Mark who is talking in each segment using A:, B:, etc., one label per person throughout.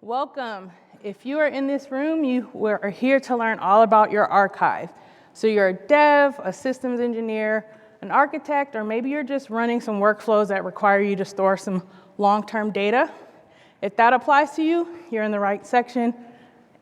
A: Welcome. If you are in this room, you are here to learn all about your archive. So you're a dev, a systems engineer, an architect, or maybe you're just running some workflows that require you to store some long-term data. If that applies to you, you're in the right section.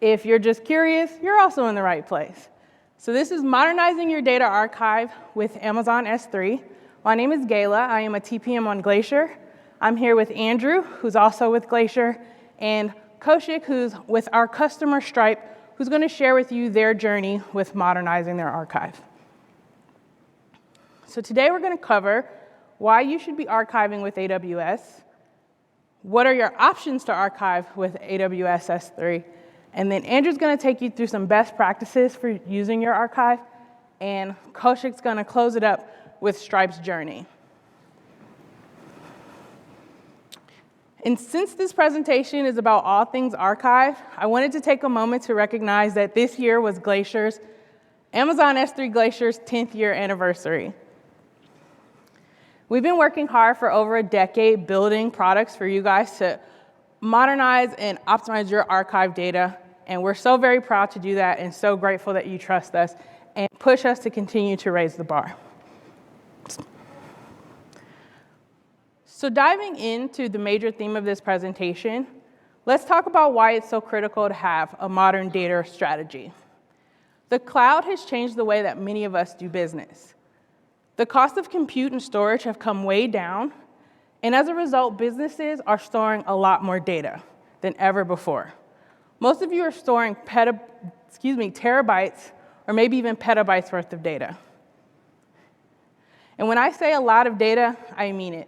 A: If you're just curious, you're also in the right place. So this is Modernizing Your Data Archive with Amazon S3. My name is Gayla. I am a TPM on Glacier. I'm here with Andrew, who's also with Glacier, and Kaushik, who's with our customer Stripe, who's going to share with you their journey with modernizing their archive. So today we're going to cover why you should be archiving with AWS, what are your options to archive with AWS S3, and then Andrew's going to take you through some best practices for using your archive, and Kaushik's going to close it up with Stripe's journey. And since this presentation is about all things archive, I wanted to take a moment to recognize that this year was Amazon S3 Glacier's 10th year anniversary. We've been working hard for over a decade building products for you guys to modernize and optimize your archive data, and we're so very proud to do that and so grateful that you trust us and push us to continue to raise the bar. So diving into the major theme of this presentation, let's talk about why it's so critical to have a modern data strategy. The cloud has changed the way that many of us do business. The cost of compute and storage have come way down, and as a result, businesses are storing a lot more data than ever before. Most of you are storing terabytes or maybe even petabytes worth of data. And when I say a lot of data, I mean it.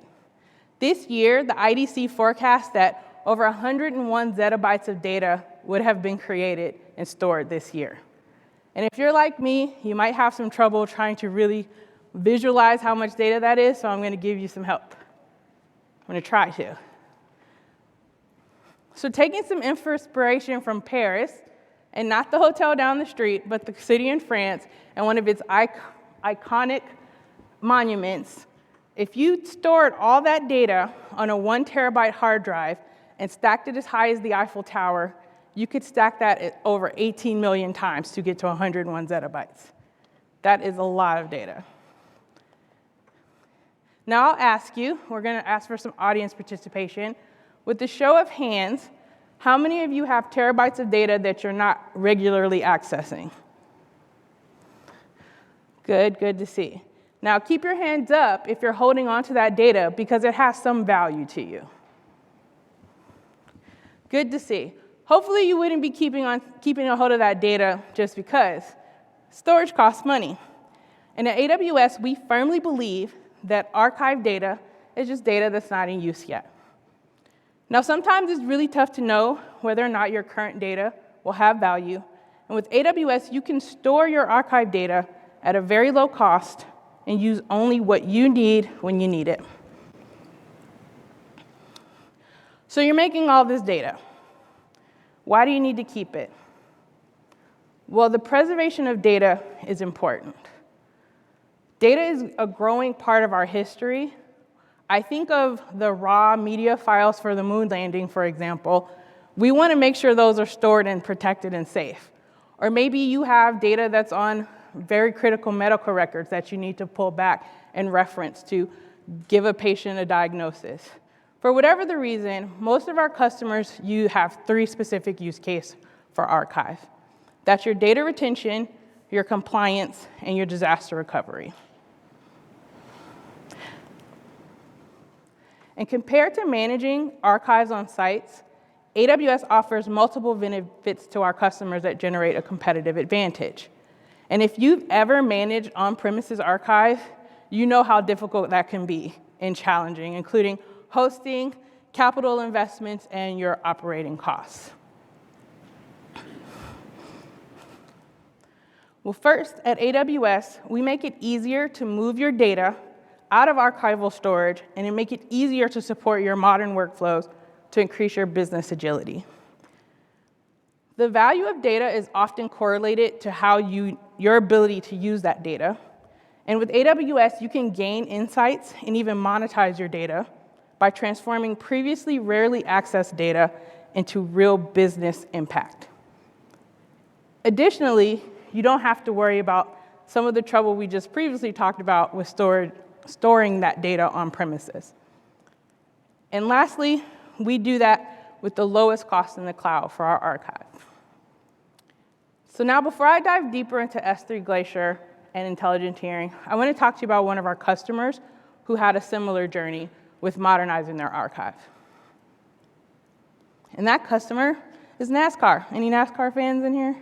A: This year, the IDC forecasts that over 101 zettabytes of data would have been created and stored this year. And if you're like me, you might have some trouble trying to really visualize how much data that is, so I'm going to give you some help. I'm going to try to. So taking some inspiration from Paris, and not the hotel down the street, but the city in France, and one of its iconic monuments, if you stored all that data on a 1 terabyte hard drive and stacked it as high as the Eiffel Tower, you could stack that at over 18 million times to get to 101 zettabytes. That is a lot of data. Now I'll ask you, we're going to ask for some audience participation. With the show of hands, how many of you have terabytes of data that you're not regularly accessing? Good to see. Now, keep your hands up if you're holding on to that data because it has some value to you. Good to see. Hopefully, you wouldn't be keeping a hold of that data just because. Storage costs money. And at AWS, we firmly believe that archive data is just data that's not in use yet. Now, sometimes it's really tough to know whether or not your current data will have value. And with AWS, you can store your archive data at a very low cost and use only what you need when you need it. So you're making all this data. Why do you need to keep it? Well, the preservation of data is important. Data is a growing part of our history. I think of the raw media files for the moon landing, for example. We want to make sure those are stored and protected and safe. Or maybe you have data that's on very critical medical records that you need to pull back and reference to give a patient a diagnosis. For whatever the reason, most of our customers, you have 3 specific use cases for archive. That's your data retention, your compliance, and your disaster recovery. And compared to managing archives on sites, AWS offers multiple benefits to our customers that generate a competitive advantage. And if you've ever managed on-premises archive, you know how difficult that can be and challenging, including hosting, capital investments, and your operating costs. Well, first, at AWS, we make it easier to move your data out of archival storage and make it easier to support your modern workflows to increase your business agility. The value of data is often correlated to how your ability to use that data. And with AWS, you can gain insights and even monetize your data by transforming previously rarely accessed data into real business impact. Additionally, you don't have to worry about some of the trouble we just previously talked about with storing that data on premises. And lastly, we do that with the lowest cost in the cloud for our archive. So now, before I dive deeper into S3 Glacier and intelligent tiering, I want to talk to you about one of our customers who had a similar journey with modernizing their archive. And that customer is NASCAR. Any NASCAR fans in here?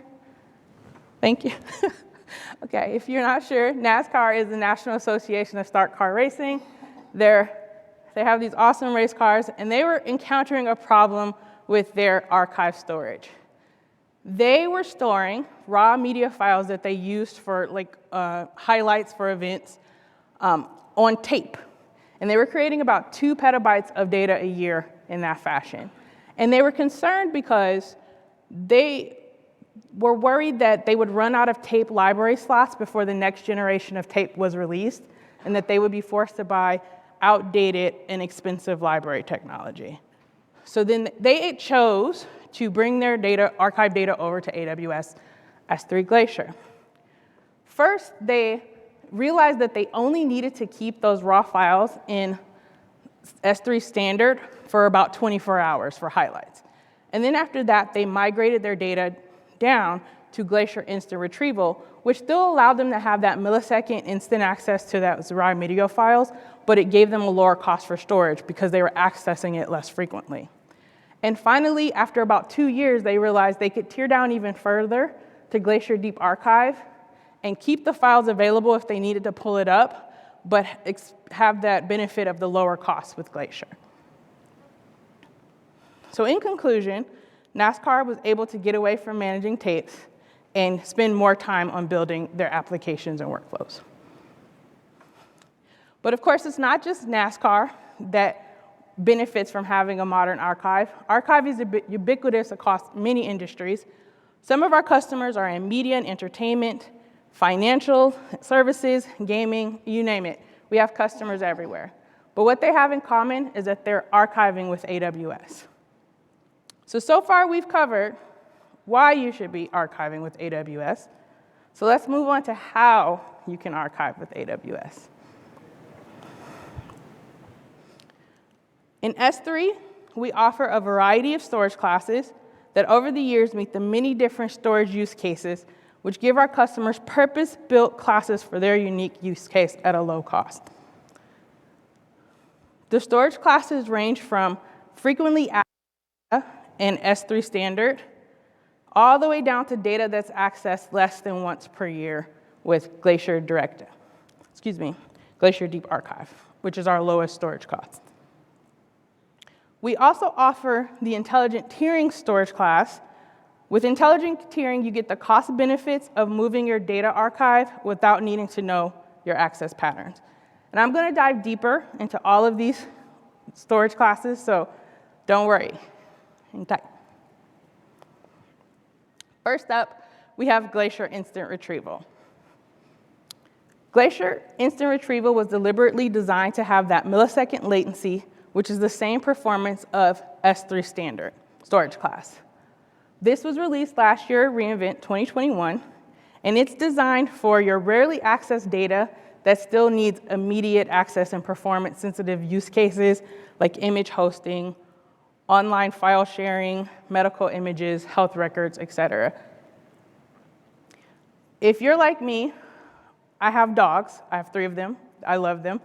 A: Thank you. Okay, if you're not sure, NASCAR is the National Association of Stock Car Racing. They have these awesome race cars, and they were encountering a problem with their archive storage. They were storing raw media files that they used for highlights for events on tape. And they were creating about 2 petabytes of data a year in that fashion. And they were concerned because they were worried that they would run out of tape library slots before the next generation of tape was released, and that they would be forced to buy outdated and expensive library technology. So then they chose to bring their archive data over to AWS S3 Glacier. First, they realized that they only needed to keep those raw files in S3 standard for about 24 hours for highlights. And then after that, they migrated their data down to Glacier Instant Retrieval, which still allowed them to have that millisecond instant access to those raw media files, but it gave them a lower cost for storage because they were accessing it less frequently. And finally, after about 2 years, they realized they could tear down even further to Glacier Deep Archive and keep the files available if they needed to pull it up, but have that benefit of the lower cost with Glacier. So in conclusion, NASCAR was able to get away from managing tapes and spend more time on building their applications and workflows. But of course, it's not just NASCAR that benefits from having a modern archive. Archive is ubiquitous across many industries. Some of our customers are in media and entertainment, financial services, gaming, you name it. We have customers everywhere. But what they have in common is that they're archiving with AWS. So far we've covered why you should be archiving with AWS. So let's move on to how you can archive with AWS. In S3, we offer a variety of storage classes that over the years meet the many different storage use cases, which give our customers purpose-built classes for their unique use case at a low cost. The storage classes range from frequently accessed and S3 standard, all the way down to data that's accessed less than once per year with Glacier Deep Archive, which is our lowest storage cost. We also offer the intelligent tiering storage class. With intelligent tiering, you get the cost benefits of moving your data archive without needing to know your access patterns. And I'm going to dive deeper into all of these storage classes, so don't worry. Hang tight. First up, we have Glacier Instant Retrieval. Glacier Instant Retrieval was deliberately designed to have that millisecond latency, which is the same performance of S3 standard storage class. This was released last year at re:Invent 2021, and it's designed for your rarely accessed data that still needs immediate access and performance-sensitive use cases like image hosting, online file sharing, medical images, health records, etc. If you're like me, I have dogs. I have 3 of them. I love them.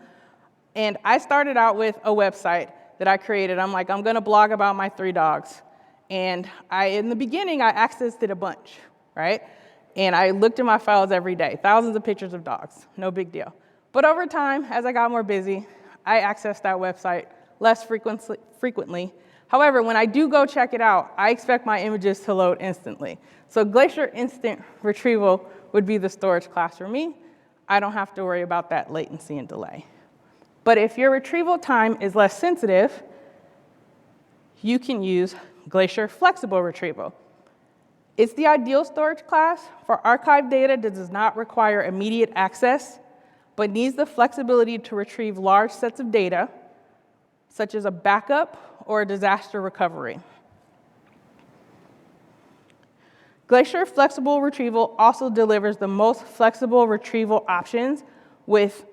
A: And I started out with a website that I created. I'm like, I'm going to blog about my 3 dogs. And in the beginning, I accessed it a bunch, right? And I looked at my files every day, thousands of pictures of dogs, no big deal. But over time, as I got more busy, I accessed that website less frequently. However, when I do go check it out, I expect my images to load instantly. So Glacier Instant Retrieval would be the storage class for me. I don't have to worry about that latency and delay. But if your retrieval time is less sensitive, you can use Glacier Flexible Retrieval. It's the ideal storage class for archive data that does not require immediate access, but needs the flexibility to retrieve large sets of data, such as a backup or a disaster recovery. Glacier Flexible Retrieval also delivers the most flexible retrieval options with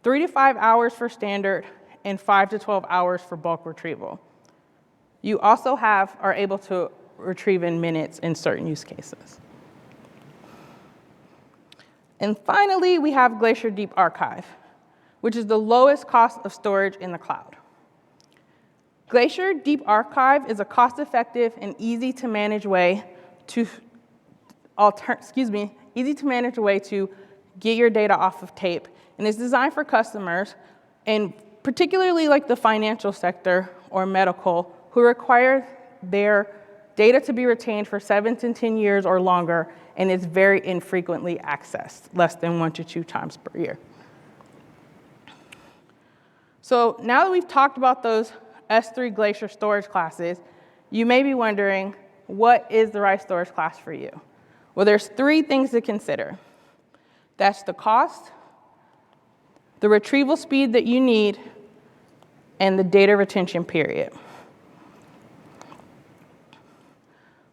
A: 3 to 5 hours for standard and 5 to 12 hours for bulk retrieval. You also are able to retrieve in minutes in certain use cases. And finally, we have Glacier Deep Archive, which is the lowest cost of storage in the cloud. Glacier Deep Archive is a cost-effective and easy to manage way to get your data off of tape, and it's designed for customers, and particularly like the financial sector or medical, who require their data to be retained for 7 to 10 years or longer, and it's very infrequently accessed, less than 1 to 2 times per year. So now that we've talked about those S3 Glacier storage classes, you may be wondering, what is the right storage class for you? Well, there's 3 things to consider. That's the cost, the retrieval speed that you need, and the data retention period.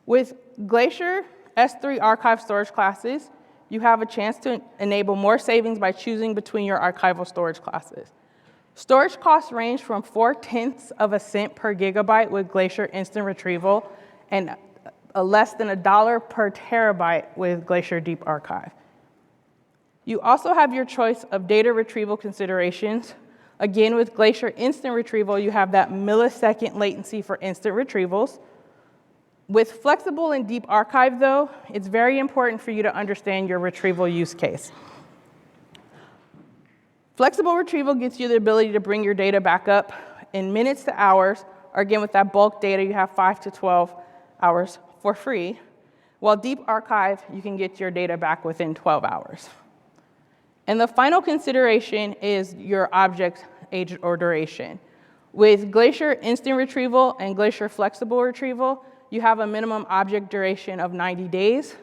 A: With Glacier S3 archive storage classes, you have a chance to enable more savings by choosing between your archival storage classes. Storage costs range from 0.4 cents per gigabyte with Glacier Instant Retrieval and less than $1 per terabyte with Glacier Deep Archive. You also have your choice of data retrieval considerations. Again, with Glacier Instant Retrieval, you have that millisecond latency for instant retrievals. With Flexible and Deep Archive, though, it's very important for you to understand your retrieval use case. Flexible retrieval gives you the ability to bring your data back up in minutes to hours, or again, with that bulk data, you have 5 to 12 hours for free, while Deep Archive, you can get your data back within 12 hours. And the final consideration is your object age or duration. With Glacier Instant Retrieval and Glacier Flexible Retrieval, you have a minimum object duration of 90 days,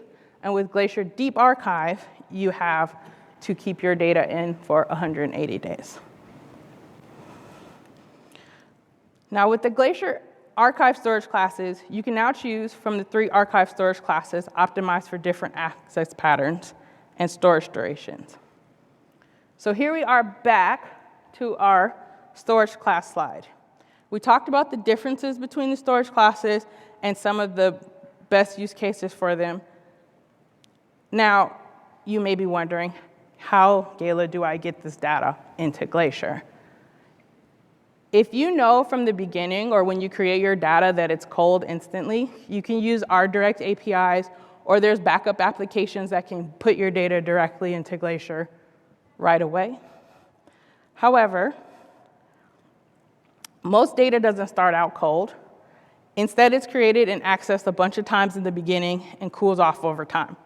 A: and with Glacier Deep Archive, you have to keep your data in for 180 days. Now, with the Glacier archive storage classes, you can now choose from the 3 archive storage classes optimized for different access patterns and storage durations. So here we are back to our storage class slide. We talked about the differences between the storage classes and some of the best use cases for them. Now, you may be wondering, how, Gayla, do I get this data into Glacier? If you know from the beginning or when you create your data that it's cold instantly, you can use our direct APIs, or there's backup applications that can put your data directly into Glacier right away. However, most data doesn't start out cold. Instead, it's created and accessed a bunch of times in the beginning and cools off over time.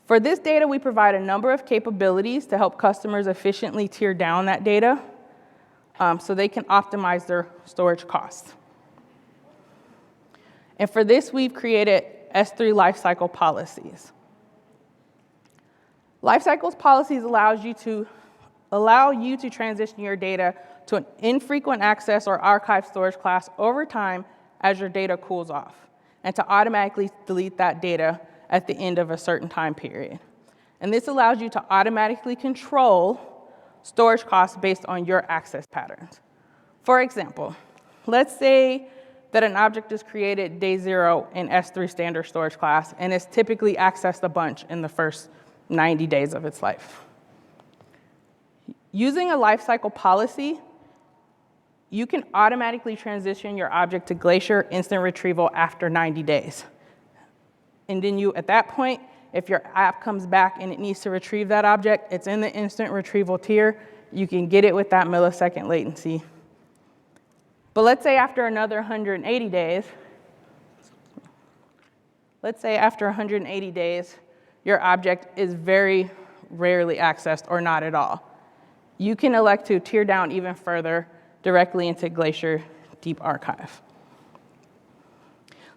A: For this data, we provide a number of capabilities to help customers efficiently tier down that data so they can optimize their storage costs. And for this, we've created S3 Lifecycle policies. Lifecycle's policies allow you to transition your data to an infrequent access or archive storage class over time as your data cools off, and to automatically delete that data at the end of a certain time period. And this allows you to automatically control storage costs based on your access patterns. For example, let's say that an object is created day 0 in S3 standard storage class, and it's typically accessed a bunch in the first 90 days of its life. Using a lifecycle policy, you can automatically transition your object to Glacier Instant Retrieval after 90 days. And then at that point, if your app comes back and it needs to retrieve that object, it's in the instant retrieval tier. You can get it with that millisecond latency. But let's say after another 180 days, your object is very rarely accessed or not at all. You can elect to tier down even further directly into Glacier Deep Archive.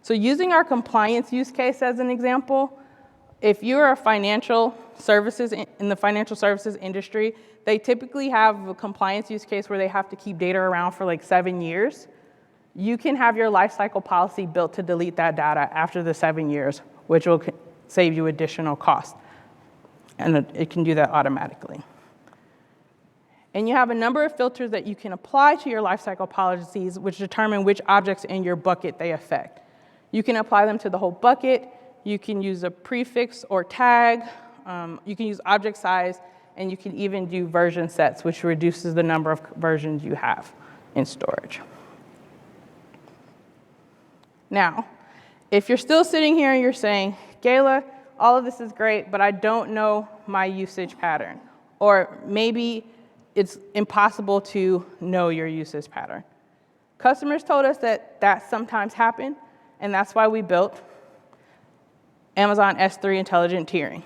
A: So using our compliance use case as an example, if you're a financial services in the financial services industry, they typically have a compliance use case where they have to keep data around for like 7 years. You can have your lifecycle policy built to delete that data after the 7 years which will save you additional cost. And it can do that automatically. And you have a number of filters that you can apply to your lifecycle policies, which determine which objects in your bucket they affect. You can apply them to the whole bucket. You can use a prefix or tag. You can use object size, and you can even do version sets, which reduces the number of versions you have in storage. Now, if you're still sitting here and you're saying, Gayla, all of this is great, but I don't know my usage pattern, or maybe it's impossible to know your usage pattern. Customers told us that sometimes happen, and that's why we built Amazon S3 Intelligent Tiering.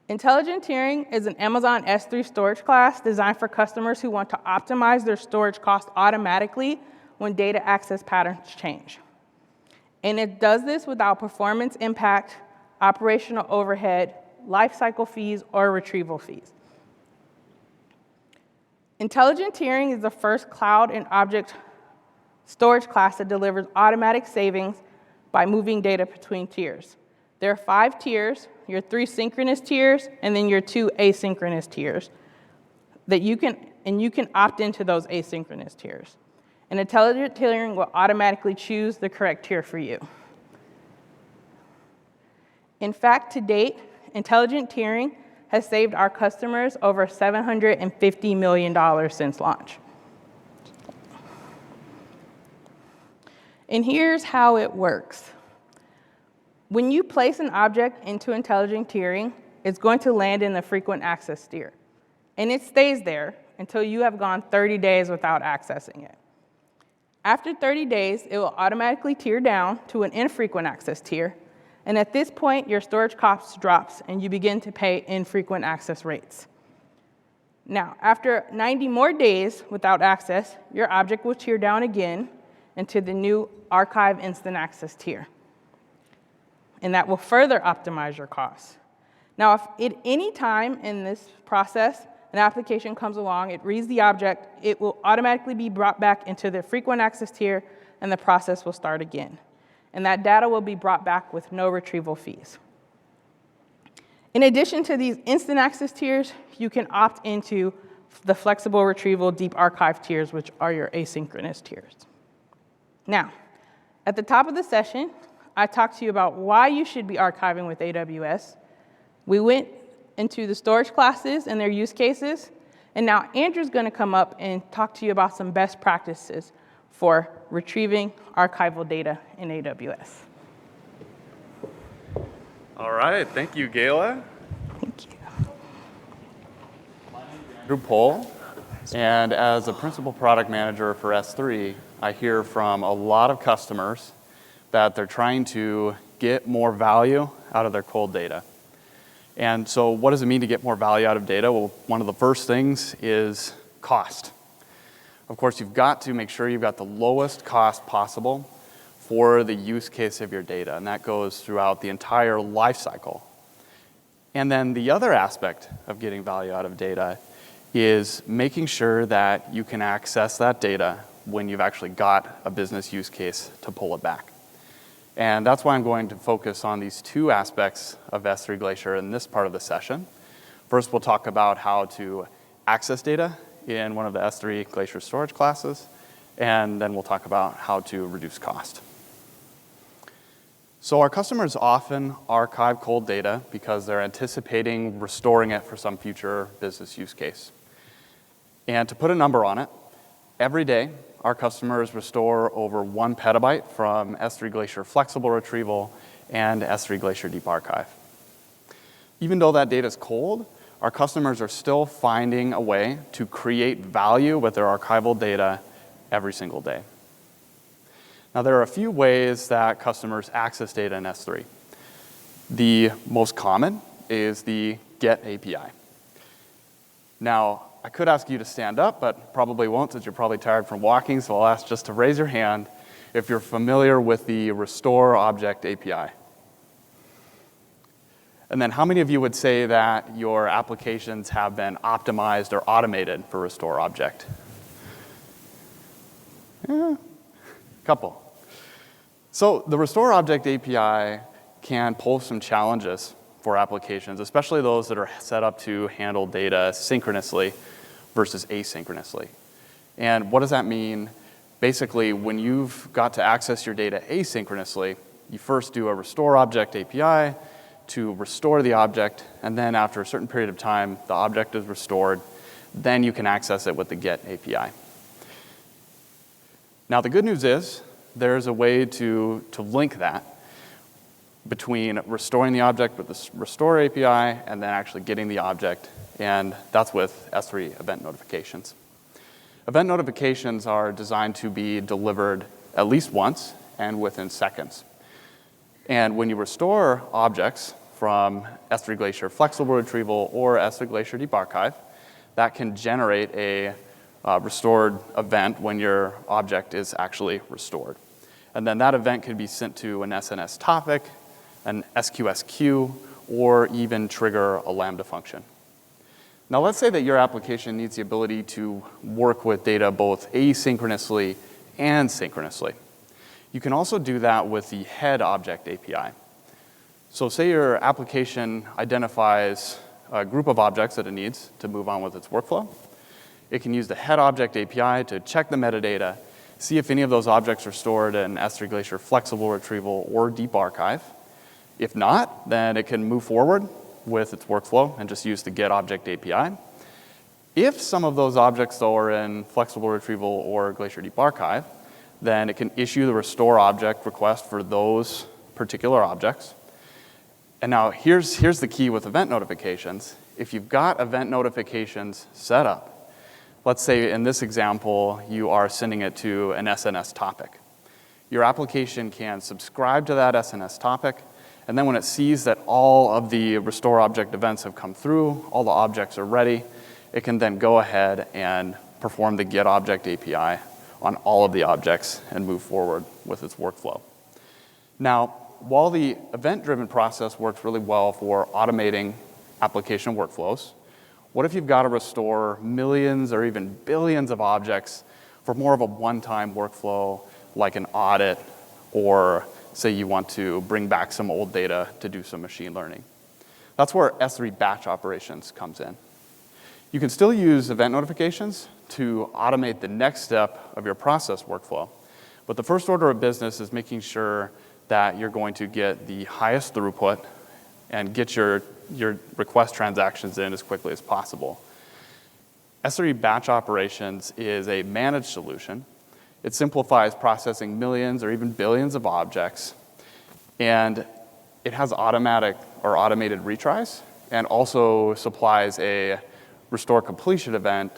A: Intelligent Tiering is an Amazon S3 storage class designed for customers who want to optimize their storage cost automatically when data access patterns change. And it does this without performance impact, operational overhead, lifecycle fees, or retrieval fees. Intelligent Tiering is the first cloud and object storage class that delivers automatic savings by moving data between tiers. There are 5 tiers, your 3 synchronous tiers, and then your 2 asynchronous tiers that you can opt into those asynchronous tiers. And Intelligent Tiering will automatically choose the correct tier for you. In fact, to date, Intelligent Tiering has saved our customers over $750 million since launch. And here's how it works. When you place an object into Intelligent Tiering, it's going to land in the frequent access tier. And it stays there until you have gone 30 days without accessing it. After 30 days, it will automatically tier down to an infrequent access tier. And at this point, your storage cost drops and you begin to pay infrequent access rates. Now, after 90 more days without access, your object will tier down again into the new archive instant access tier. And that will further optimize your costs. Now, if at any time in this process an application comes along, it reads the object, it will automatically be brought back into the frequent access tier, and the process will start again. And that data will be brought back with no retrieval fees. In addition to these instant access tiers, you can opt into the flexible retrieval deep archive tiers, which are your asynchronous tiers. Now, at the top of the session, I talked to you about why you should be archiving with AWS. We went into the storage classes and their use cases, and now Andrew's going to come up and talk to you about some best practices for retrieving archival data in AWS.
B: All right, thank you, Gayla.
A: Thank you.
B: My name is Andrew Pohl, and as a principal product manager for S3, I hear from a lot of customers that they're trying to get more value out of their cold data. And so what does it mean to get more value out of data? Well, one of the first things is cost. Of course, you've got to make sure you've got the lowest cost possible for the use case of your data, and that goes throughout the entire life cycle. And then the other aspect of getting value out of data is making sure that you can access that data when you've actually got a business use case to pull it back. And that's why I'm going to focus on these 2 aspects of S3 Glacier in this part of the session. First, we'll talk about how to access data in one of the S3 Glacier storage classes, and then we'll talk about how to reduce cost. So our customers often archive cold data because they're anticipating restoring it for some future business use case. And to put a number on it, every day, our customers restore over 1 petabyte from S3 Glacier Flexible Retrieval and S3 Glacier Deep Archive. Even though that data is cold, our customers are still finding a way to create value with their archival data every single day. Now, there are a few ways that customers access data in S3. The most common is the GET API. Now, I could ask you to stand up, but probably won't, since you're probably tired from walking, so I'll ask just to raise your hand if you're familiar with the Restore Object API. And then how many of you would say that your applications have been optimized or automated for Restore Object? Yeah, a couple. So the restore object API can pose some challenges for applications, especially those that are set up to handle data synchronously versus asynchronously. And what does that mean? Basically, when you've got to access your data asynchronously, you first do a restore object API to restore the object, and then after a certain period of time, the object is restored. Then you can access it with the get API. Now, the good news is there's a way to link that between restoring the object with the restore API and then actually getting the object, and that's with S3 event notifications. Event notifications are designed to be delivered at least once and within seconds. And when you restore objects from S3 Glacier Flexible Retrieval or S3 Glacier Deep Archive, that can generate a restored event when your object is actually restored. And then that event can be sent to an SNS topic, an SQS queue, or even trigger a Lambda function. Now let's say that your application needs the ability to work with data both asynchronously and synchronously. You can also do that with the head object API. So say your application identifies a group of objects that it needs to move on with its workflow. It can use the head object API to check the metadata, see if any of those objects are stored in S3 Glacier Flexible Retrieval or Deep Archive. If not, then it can move forward with its workflow and just use the get object API. If some of those objects, though, are in Flexible Retrieval or Glacier Deep Archive, then it can issue the restore object request for those particular objects. And now here's the key with event notifications. If you've got event notifications set up, let's say in this example, you are sending it to an SNS topic. Your application can subscribe to that SNS topic, and then when it sees that all of the restore object events have come through, all the objects are ready, it can then go ahead and perform the get object API on all of the objects and move forward with its workflow. Now, while the event-driven process works really well for automating application workflows, what if you've got to restore millions or even billions of objects for more of a one-time workflow like an audit, or say you want to bring back some old data to do some machine learning? That's where S3 batch operations comes in. You can still use event notifications to automate the next step of your process workflow, but the first order of business is making sure that you're going to get the highest throughput and get your request transactions in as quickly as possible. S3 batch operations is a managed solution. It simplifies processing millions or even billions of objects, and it has automatic or automated retries, and also supplies a restore completion event,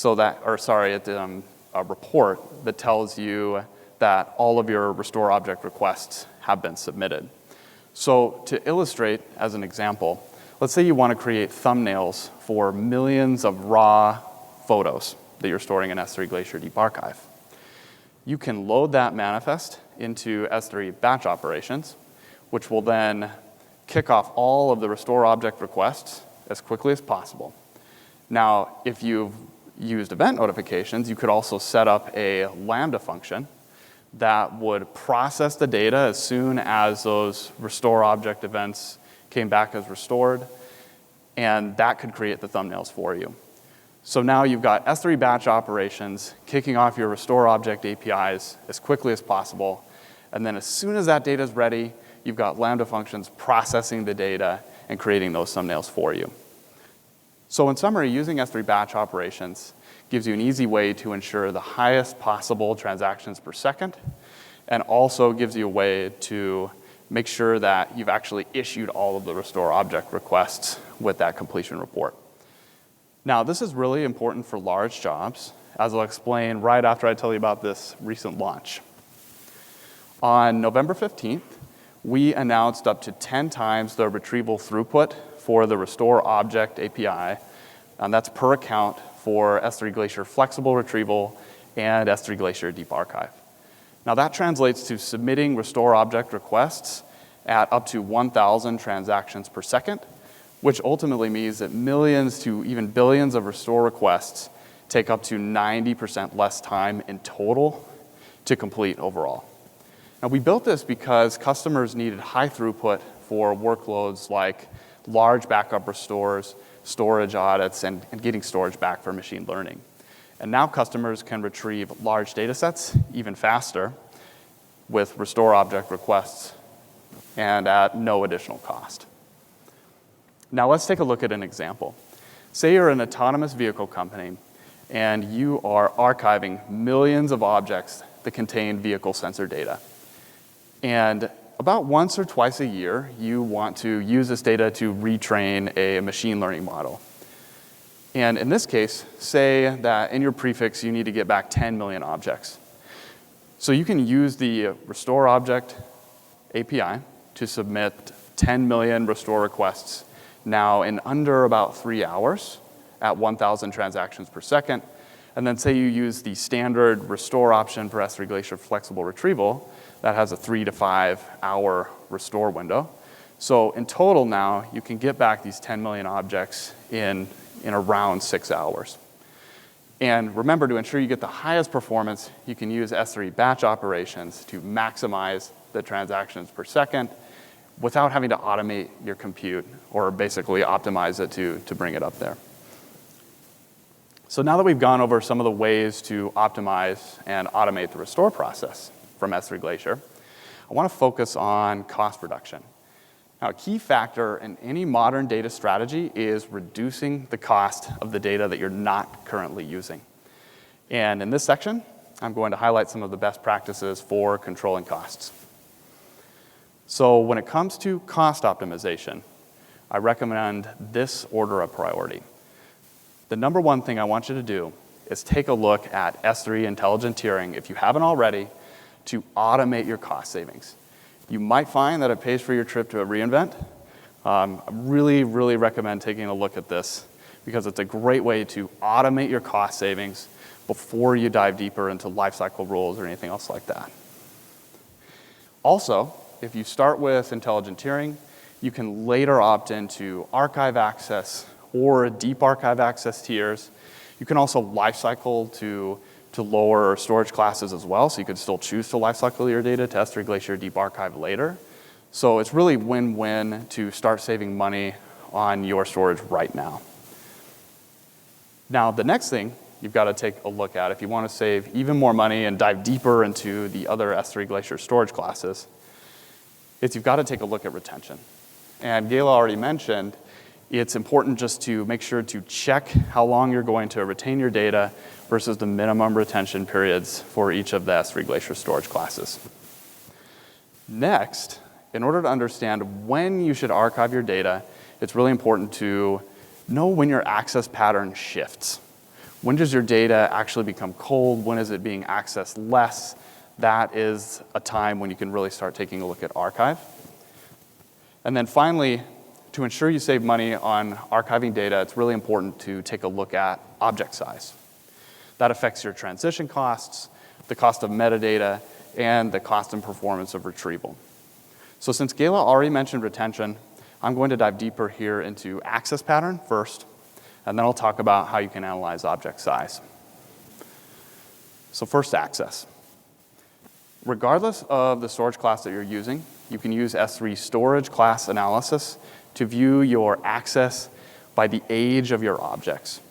B: a report that tells you that all of your restore object requests have been submitted. So to illustrate as an example, let's say you want to create thumbnails for millions of raw photos that you're storing in S3 Glacier Deep Archive. You can load that manifest into S3 batch operations, which will then kick off all of the restore object requests as quickly as possible. Now, if you've used event notifications, you could also set up a Lambda function that would process the data as soon as those restore object events came back as restored, and that could create the thumbnails for you. So now you've got S3 batch operations kicking off your restore object APIs as quickly as possible, and then as soon as that data is ready, you've got Lambda functions processing the data and creating those thumbnails for you. So in summary, using S3 batch operations gives you an easy way to ensure the highest possible transactions per second, and also gives you a way to make sure that you've actually issued all of the restore object requests with that completion report. Now, this is really important for large jobs, as I'll explain right after I tell you about this recent launch. On November 15th, we announced up to 10 times the retrieval throughput for the restore object API, and that's per account for S3 Glacier Flexible Retrieval and S3 Glacier Deep Archive. Now that translates to submitting restore object requests at up to 1,000 transactions per second, which ultimately means that millions to even billions of restore requests take up to 90% less time in total to complete overall. Now, we built this because customers needed high throughput for workloads like large backup restores, storage audits, and getting storage back for machine learning. And now customers can retrieve large data sets even faster with restore object requests and at no additional cost. Now let's take a look at an example. Say you're an autonomous vehicle company and you are archiving millions of objects that contain vehicle sensor data. And about once or twice a year, you want to use this data to retrain a machine learning model. And in this case, say that in your prefix, you need to get back 10 million objects. So you can use the restore object API to submit 10 million restore requests now in under about 3 hours at 1,000 transactions per second. And then say you use the standard restore option for S3 Glacier flexible retrieval, that has a 3 to 5 hour restore window. So in total now, you can get back these 10 million objects in around 6 hours. And remember, to ensure you get the highest performance, you can use S3 batch operations to maximize the transactions per second without having to automate your compute or basically optimize it to bring it up there. So now that we've gone over some of the ways to optimize and automate the restore process from S3 Glacier, I want to focus on cost reduction. Now, a key factor in any modern data strategy is reducing the cost of the data that you're not currently using. And in this section, I'm going to highlight some of the best practices for controlling costs. So when it comes to cost optimization, I recommend this order of priority. The number one thing I want you to do is take a look at S3 intelligent tiering, if you haven't already, to automate your cost savings. You might find that it pays for your trip to a reInvent. I really, really recommend taking a look at this because it's a great way to automate your cost savings before you dive deeper into lifecycle rules or anything else like that. Also, if you start with intelligent tiering, you can later opt into archive access or deep archive access tiers. You can also lifecycle to lower storage classes as well, so you could still choose to lifecycle your data to S3 Glacier Deep Archive later. So it's really win-win to start saving money on your storage right now. Now, the next thing you've got to take a look at if you want to save even more money and dive deeper into the other S3 Glacier storage classes is you've got to take a look at retention. And Gayla already mentioned it's important just to make sure to check how long you're going to retain your data versus the minimum retention periods for each of the S3 Glacier storage classes. Next, in order to understand when you should archive your data, it's really important to know when your access pattern shifts. When does your data actually become cold? When is it being accessed less? That is a time when you can really start taking a look at archive. And then finally, to ensure you save money on archiving data, it's really important to take a look at object size. That affects your transition costs, the cost of metadata, and the cost and performance of retrieval. So since Gayla already mentioned retention, I'm going to dive deeper here into access pattern first, and then I'll talk about how you can analyze object size. So first, access. Regardless of the storage class that you're using, you can use S3 storage class analysis to view your access by the age of your objects.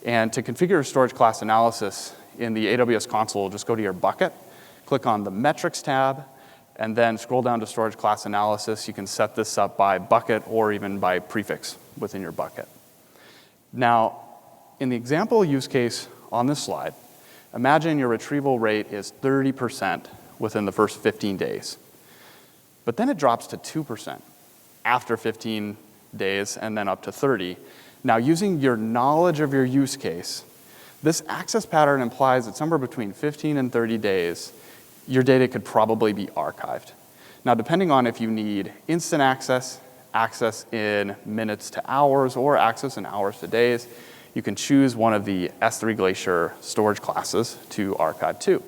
B: And to configure storage class analysis in the AWS console, just go to your bucket, click on the metrics tab, and then scroll down to storage class analysis. You can set this up by bucket or even by prefix within your bucket. Now, in the example use case on this slide, imagine your retrieval rate is 30% within the first 15 days. But then it drops to 2% after 15 days and then up to 30. Now, using your knowledge of your use case, this access pattern implies that somewhere between 15 and 30 days, your data could probably be archived. Now, depending on if you need instant access, access in minutes to hours, or access in hours to days, you can choose one of the S3 Glacier storage classes to archive to.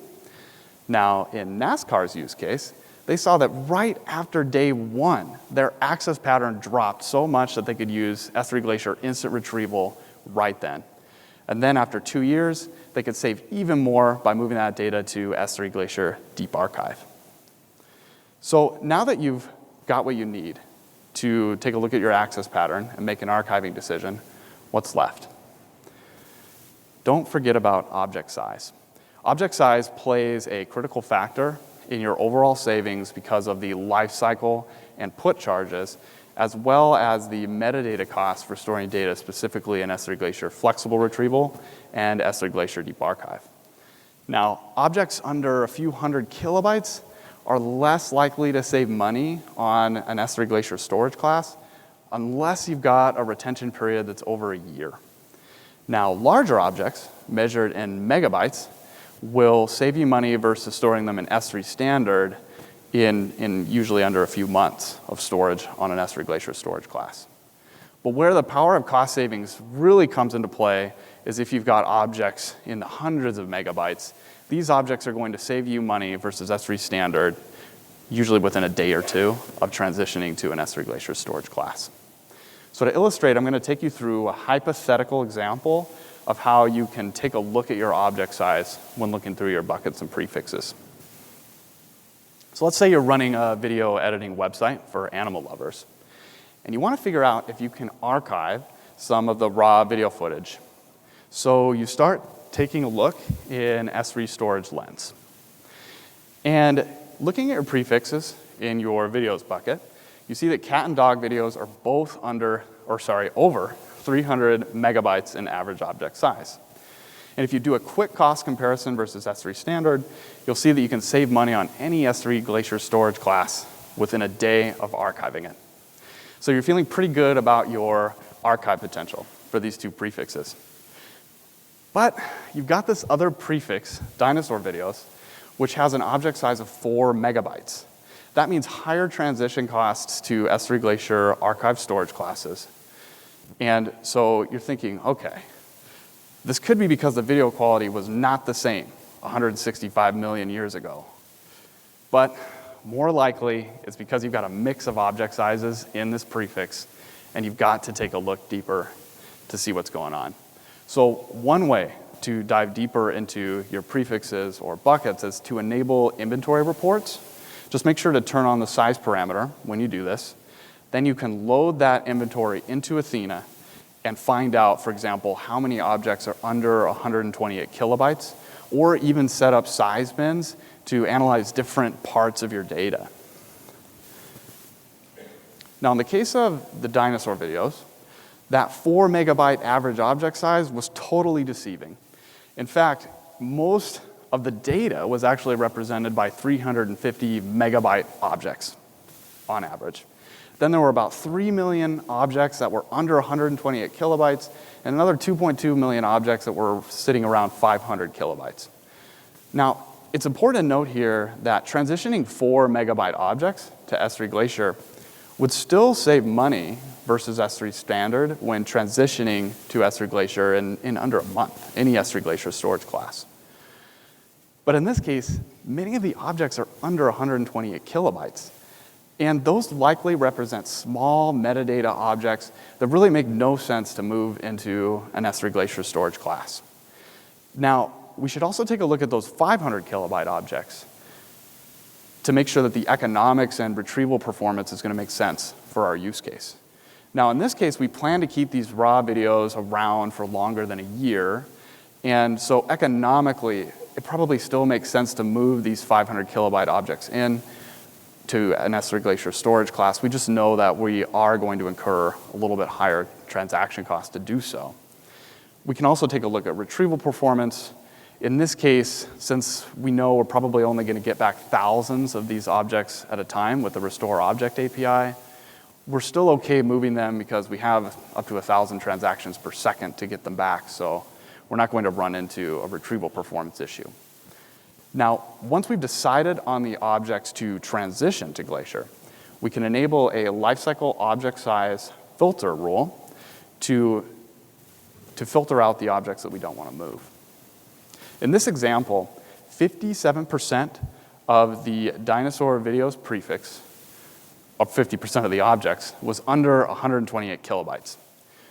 B: Now, in NASCAR's use case, they saw that right after day one, their access pattern dropped so much that they could use S3 Glacier instant retrieval right then. And then after 2 years, they could save even more by moving that data to S3 Glacier Deep Archive. So now that you've got what you need to take a look at your access pattern and make an archiving decision, what's left? Don't forget about object size. Object size plays a critical factor in your overall savings because of the lifecycle and put charges, as well as the metadata costs for storing data specifically in S3 Glacier Flexible Retrieval and S3 Glacier Deep Archive. Now, objects under a few hundred kilobytes are less likely to save money on an S3 Glacier storage class unless you've got a retention period that's over a year. Now, larger objects, measured in megabytes, will save you money versus storing them in S3 standard in usually under a few months of storage on an S3 Glacier storage class. But where the power of cost savings really comes into play is if you've got objects in the hundreds of megabytes. These objects are going to save you money versus S3 standard, usually within a day or two of transitioning to an S3 Glacier storage class. So to illustrate, I'm going to take you through a hypothetical example of how you can take a look at your object size when looking through your buckets and prefixes. So let's say you're running a video editing website for animal lovers, and you want to figure out if you can archive some of the raw video footage. So you start taking a look in S3 Storage Lens. And looking at your prefixes in your videos bucket, you see that cat and dog videos are both over 300 megabytes in average object size. And if you do a quick cost comparison versus S3 standard, you'll see that you can save money on any S3 Glacier storage class within a day of archiving it. So you're feeling pretty good about your archive potential for these two prefixes. But you've got this other prefix, dinosaur videos, which has an object size of 4 megabytes. That means higher transition costs to S3 Glacier archive storage classes. And so you're thinking, okay, this could be because the video quality was not the same 165 million years ago. But more likely, it's because you've got a mix of object sizes in this prefix, and you've got to take a look deeper to see what's going on. So one way to dive deeper into your prefixes or buckets is to enable inventory reports. Just make sure to turn on the size parameter when you do this. Then you can load that inventory into Athena and find out, for example, how many objects are under 128 kilobytes, or even set up size bins to analyze different parts of your data. Now, in the case of the dinosaur videos, that 4 megabyte average object size was totally deceiving. In fact, most of the data was actually represented by 350 megabyte objects on average. Then there were about 3 million objects that were under 128 kilobytes, and another 2.2 million objects that were sitting around 500 kilobytes. Now, it's important to note here that transitioning 4 megabyte objects to S3 Glacier would still save money versus S3 standard when transitioning to S3 Glacier in under a month, any S3 Glacier storage class. But in this case, many of the objects are under 128 kilobytes. And those likely represent small metadata objects that really make no sense to move into an S3 Glacier storage class. Now, we should also take a look at those 500 kilobyte objects to make sure that the economics and retrieval performance is going to make sense for our use case. Now, in this case, we plan to keep these raw videos around for longer than a year. And so economically, it probably still makes sense to move these 500 kilobyte objects in to an S3 Glacier storage class. We just know that we are going to incur a little bit higher transaction cost to do so. We can also take a look at retrieval performance. In this case, since we know we're probably only going to get back thousands of these objects at a time with the Restore Object API, we're still okay moving them because we have up to 1,000 transactions per second to get them back, so we're not going to run into a retrieval performance issue. Now, once we've decided on the objects to transition to Glacier, we can enable a lifecycle object size filter rule to filter out the objects that we don't want to move. In this example, 57% of the dinosaur videos prefix, or 50% of the objects, was under 128 kilobytes.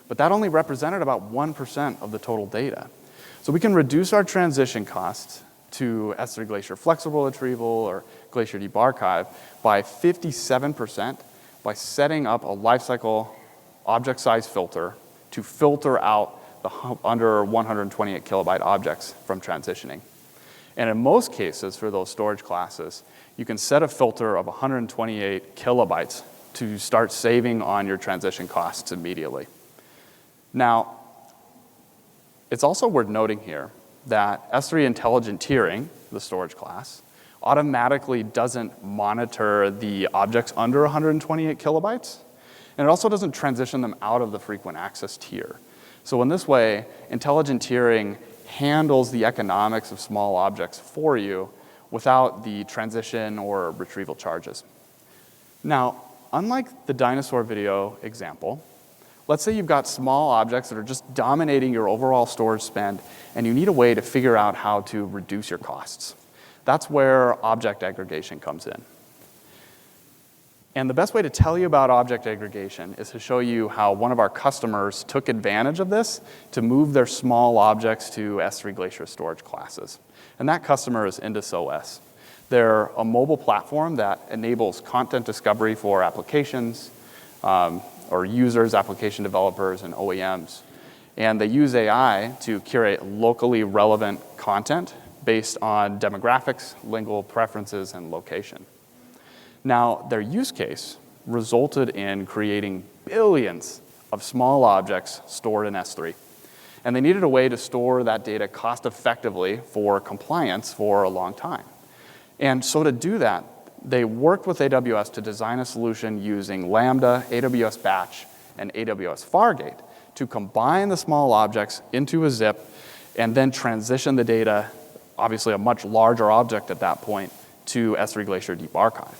B: But that only represented about 1% of the total data. So we can reduce our transition costs to S3 Glacier Flexible Retrieval or Glacier Deep Archive by 57% by setting up a lifecycle object size filter to filter out the under 128 kilobyte objects from transitioning. And in most cases for those storage classes, you can set a filter of 128 kilobytes to start saving on your transition costs immediately. Now, it's also worth noting here that S3 Intelligent Tiering, the storage class, automatically doesn't monitor the objects under 128 kilobytes, and it also doesn't transition them out of the frequent access tier. So in this way, Intelligent Tiering handles the economics of small objects for you without the transition or retrieval charges. Now, unlike the dinosaur video example, let's say you've got small objects that are just dominating your overall storage spend, and you need a way to figure out how to reduce your costs. That's where object aggregation comes in. And the best way to tell you about object aggregation is to show you how one of our customers took advantage of this to move their small objects to S3 Glacier storage classes. And that customer is IndusOS. They're a mobile platform that enables content discovery for applications, or users, application developers, and OEMs. And they use AI to curate locally relevant content based on demographics, lingual preferences, and location. Now, their use case resulted in creating billions of small objects stored in S3. And they needed a way to store that data cost effectively for compliance for a long time. And so to do that, they worked with AWS to design a solution using Lambda, AWS Batch, and AWS Fargate to combine the small objects into a zip and then transition the data, obviously a much larger object at that point, to S3 Glacier Deep Archive.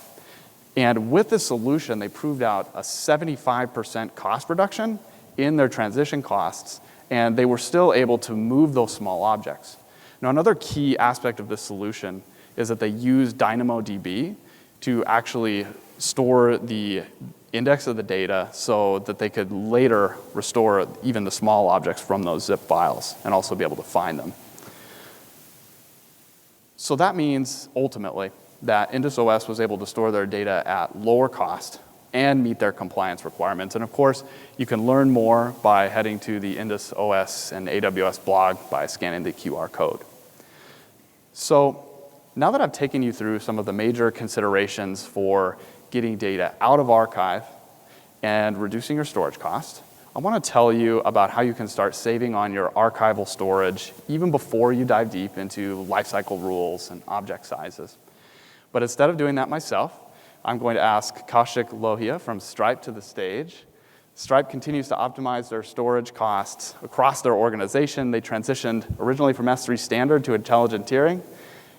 B: And with this solution, they proved out a 75% cost reduction in their transition costs, and they were still able to move those small objects. Now, another key aspect of this solution is that they use DynamoDB to actually store the index of the data so that they could later restore even the small objects from those zip files and also be able to find them. So that means, ultimately, that IndusOS was able to store their data at lower cost and meet their compliance requirements. And of course, you can learn more by heading to the IndusOS and AWS blog by scanning the QR code. So now that I've taken you through some of the major considerations for getting data out of archive and reducing your storage cost, I want to tell you about how you can start saving on your archival storage even before you dive deep into lifecycle rules and object sizes. But instead of doing that myself, I'm going to ask Kaushik Lohia from Stripe to the stage. Stripe continues to optimize their storage costs across their organization. They transitioned originally from S3 Standard to Intelligent Tiering,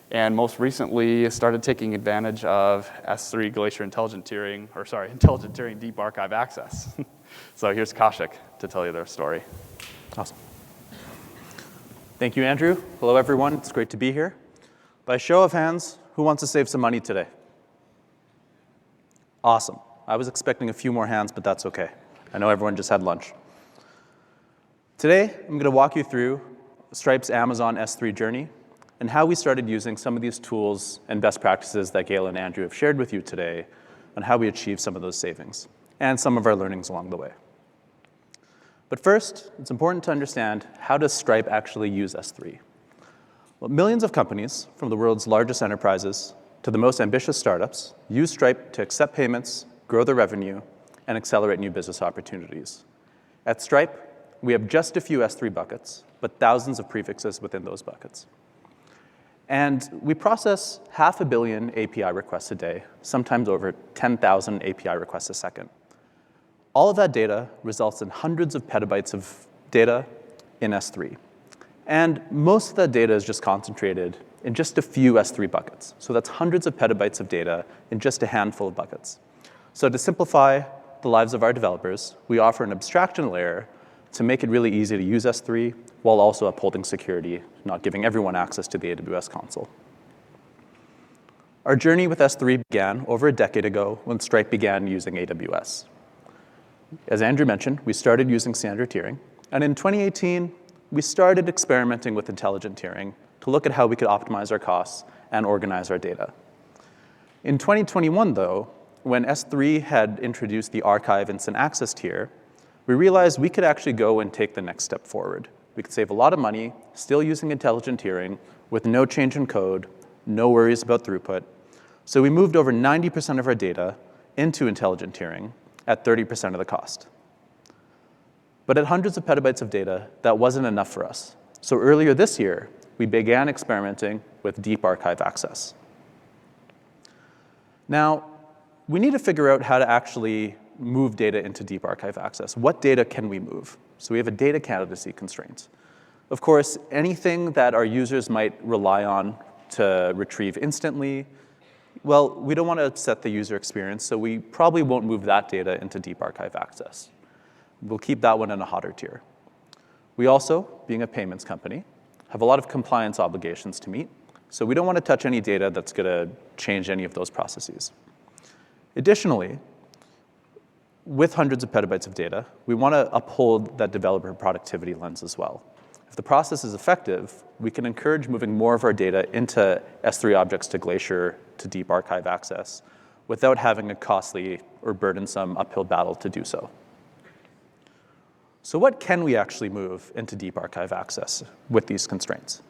B: and most recently started taking advantage of S3 Glacier Intelligent Tiering Deep Archive Access. So here's Kaushik to tell you their story.
C: Awesome. Thank you, Andrew. Hello, everyone. It's great to be here. By show of hands, who wants to save some money today? Awesome. I was expecting a few more hands, but that's OK. I know everyone just had lunch. Today, I'm going to walk you through Stripe's Amazon S3 journey and how we started using some of these tools and best practices that Gail and Andrew have shared with you today on how we achieved some of those savings and some of our learnings along the way. But first, it's important to understand, how does Stripe actually use S3? Well, millions of companies, from the world's largest enterprises to the most ambitious startups, use Stripe to accept payments, grow their revenue, and accelerate new business opportunities. At Stripe, we have just a few S3 buckets, but thousands of prefixes within those buckets. And we process 500 million API requests a day, sometimes over 10,000 API requests a second. All of that data results in hundreds of petabytes of data in S3. And most of that data is just concentrated in just a few S3 buckets. So that's hundreds of petabytes of data in just a handful of buckets. So to simplify the lives of our developers, we offer an abstraction layer to make it really easy to use S3 while also upholding security, not giving everyone access to the AWS console. Our journey with S3 began over a decade ago when Stripe began using AWS. As Andrew mentioned, we started using standard tiering. And in 2018, we started experimenting with intelligent tiering to look at how we could optimize our costs and organize our data. In 2021, though, when S3 had introduced the archive instant access tier, we realized we could actually go and take the next step forward. We could save a lot of money, still using intelligent tiering, with no change in code, no worries about throughput. So we moved over 90% of our data into intelligent tiering at 30% of the cost. But at hundreds of petabytes of data, that wasn't enough for us. So earlier this year, we began experimenting with deep archive access. Now, we need to figure out how to actually move data into deep archive access. What data can we move? So we have a data candidacy constraint. Of course, anything that our users might rely on to retrieve instantly, well, we don't want to upset the user experience, so we probably won't move that data into deep archive access. We'll keep that one in a hotter tier. We also, being a payments company, have a lot of compliance obligations to meet, so we don't want to touch any data that's going to change any of those processes. Additionally, with hundreds of petabytes of data, we want to uphold that developer productivity lens as well. If the process is effective, we can encourage moving more of our data into S3 objects to Glacier to deep archive access without having a costly or burdensome uphill battle to do so. So what can we actually move into deep archive access with these constraints?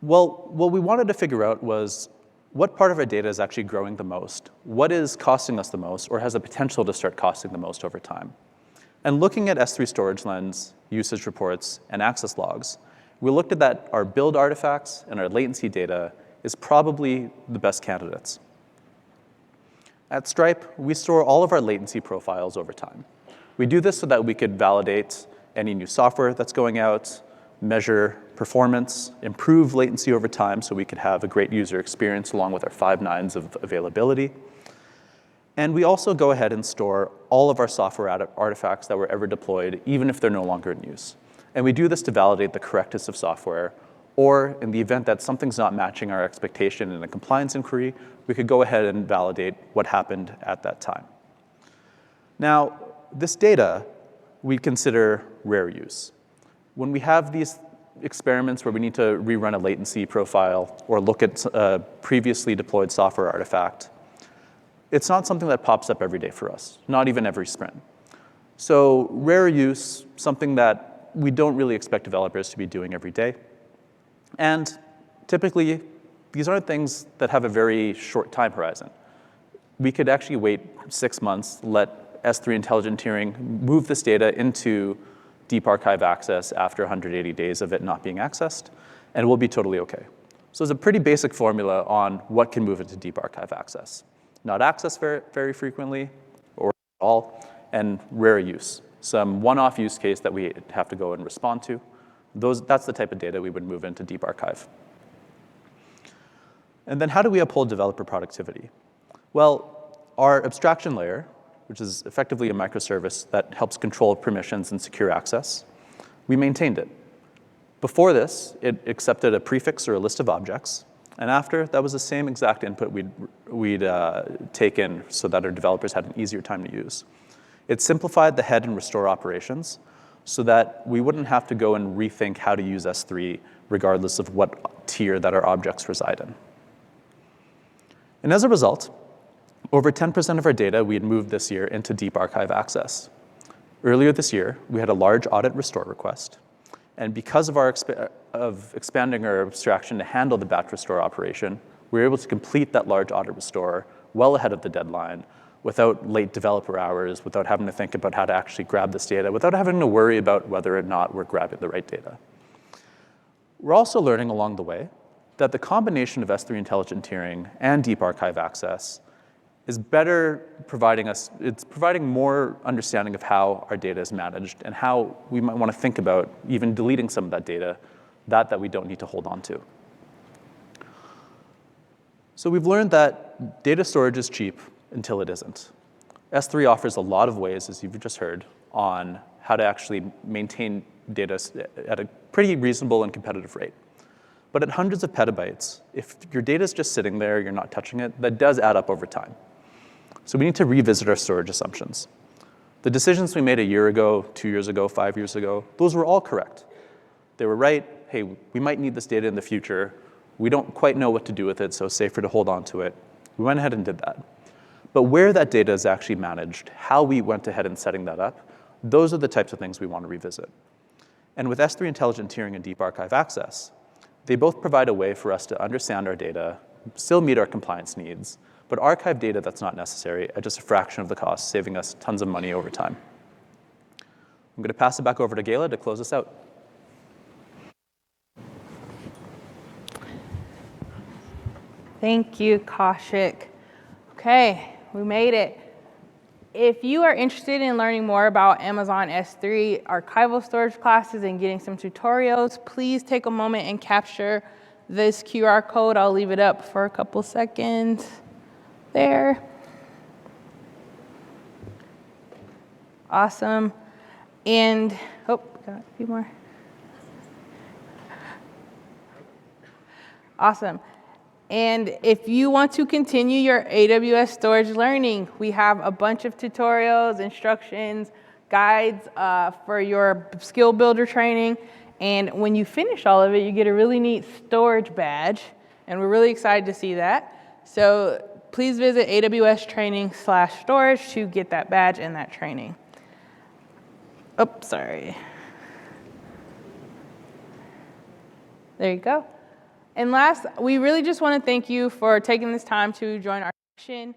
C: Well, what we wanted to figure out was what part of our data is actually growing the most, what is costing us the most, or has the potential to start costing the most over time. And looking at S3 storage lens, usage reports, and access logs, we looked at that our build artifacts and our latency data is probably the best candidates. At Stripe, we store all of our latency profiles over time. We do this so that we could validate any new software that's going out, measure performance, improve latency over time so we could have a great user experience along with our 5 nines of availability. And we also go ahead and store all of our software artifacts that were ever deployed, even if they're no longer in use. And we do this to validate the correctness of software, or in the event that something's not matching our expectation in a compliance inquiry, we could go ahead and validate what happened at that time. Now, this data we consider rare use. When we have these experiments where we need to rerun a latency profile or look at a previously deployed software artifact, it's not something that pops up every day for us, not even every sprint. So rare use, something that we don't really expect developers to be doing every day. And typically, these aren't things that have a very short time horizon. We could actually wait 6 months, let S3 intelligent tiering move this data into deep archive access after 180 days of it not being accessed, and we'll be totally okay. So it's a pretty basic formula on what can move into deep archive access. Not accessed very frequently or at all, and rare use. Some one-off use case that we have to go and respond to. That's the type of data we would move into deep archive. And then how do we uphold developer productivity? Well, our abstraction layer, which is effectively a microservice that helps control permissions and secure access, we maintained it. Before this, it accepted a prefix or a list of objects, and after, that was the same exact input we'd take in so that our developers had an easier time to use. It simplified the head and restore operations so that we wouldn't have to go and rethink how to use S3 regardless of what tier that our objects reside in. And as a result, over 10% of our data we had moved this year into deep archive access. Earlier this year, we had a large audit restore request. And because of our expanding our abstraction to handle the batch restore operation, we were able to complete that large audit restore well ahead of the deadline without late developer hours, without having to think about how to actually grab this data, without having to worry about whether or not we're grabbing the right data. We're also learning along the way that the combination of S3 intelligent tiering and deep archive access is better it's providing more understanding of how our data is managed and how we might want to think about even deleting some of that data that we don't need to hold on to. So we've learned that data storage is cheap until it isn't. S3 offers a lot of ways, as you've just heard, on how to actually maintain data at a pretty reasonable and competitive rate. But at hundreds of petabytes, if your data is just sitting there, you're not touching it, that does add up over time. So we need to revisit our storage assumptions. The decisions we made a year ago, 2 years ago, 5 years ago, those were all correct. They were right. Hey, we might need this data in the future. We don't quite know what to do with it, so it's safer to hold on to it. We went ahead and did that. But where that data is actually managed, how we went ahead and setting that up, those are the types of things we want to revisit. And with S3 Intelligent Tiering and Deep Archive Access, they both provide a way for us to understand our data, still meet our compliance needs, but archive data that's not necessary at just a fraction of the cost, saving us tons of money over time. I'm going to pass it back over to Gayla to close us out.
A: Thank you, Kaushik. Okay, we made it. If you are interested in learning more about Amazon S3 archival storage classes and getting some tutorials, please take a moment and capture this QR code. I'll leave it up for a couple seconds there. Awesome. And, oh, got a few more. Awesome. And if you want to continue your AWS storage learning, we have a bunch of tutorials, instructions, guides for your skill builder training. And when you finish all of it, you get a really neat storage badge. And we're really excited to see that. So please visit AWS training/storage to get that badge and that training. Oh, sorry. There you go. And last, we really just want to thank you for taking this time to join our session.